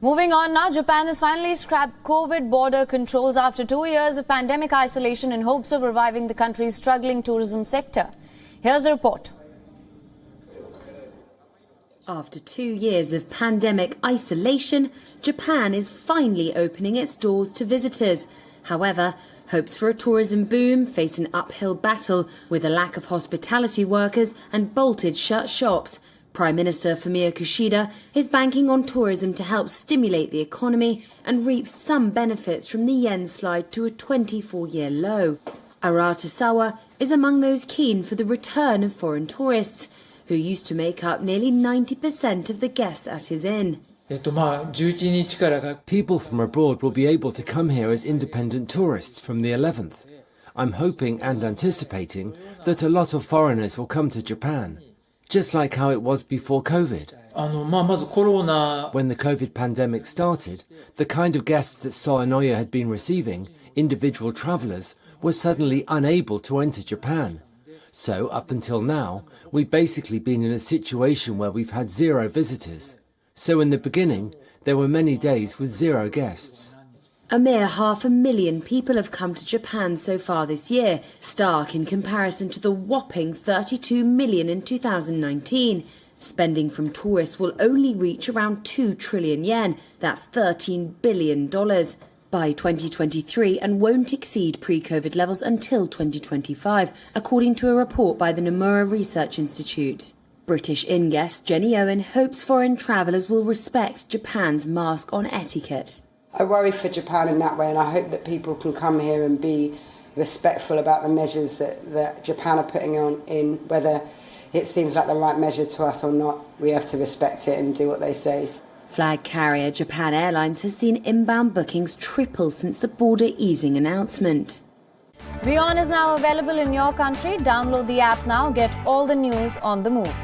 Moving on now, Japan has finally scrapped COVID border controls after 2 years of pandemic isolation in hopes of reviving the country's struggling tourism sector. Here's a report. After 2 years of pandemic isolation, Japan is finally opening its doors to visitors. However, hopes for a tourism boom face an uphill battle with a lack of hospitality workers and bolted shut shops. Prime Minister Fumio Kishida is banking on tourism to help stimulate the economy and reap some benefits from the yen slide to a 24-year low. Aratasawa is among those keen for the return of foreign tourists, who used to make up nearly 90% of the guests at his inn. People from abroad will be able to come here as independent tourists from the 11th. I'm hoping and anticipating that a lot of foreigners will come to Japan, just like how it was before COVID. When the COVID pandemic started, the kind of guests that Soenoya had been receiving, individual travellers, were suddenly unable to enter Japan. So, up until now, we've basically been in a situation where we've had 0 visitors. So in the beginning, there were many days with 0 guests. A mere 500,000 people have come to Japan so far this year, stark in comparison to the whopping 32 million in 2019. Spending from tourists will only reach around 2 trillion yen, that's $13 billion, by 2023 and won't exceed pre-COVID levels until 2025, according to a report by the Nomura Research Institute. British inn guest Jenny Owen hopes foreign travellers will respect Japan's mask-on etiquette. I worry for Japan in that way, and I hope that people can come here and be respectful about the measures that Japan are putting on in, whether it seems like the right measure to us or not. We have to respect it and do what they say. Flag carrier Japan Airlines has seen inbound bookings triple since the border easing announcement. WION is now available in your country. Download the app now. Get all the news on the move.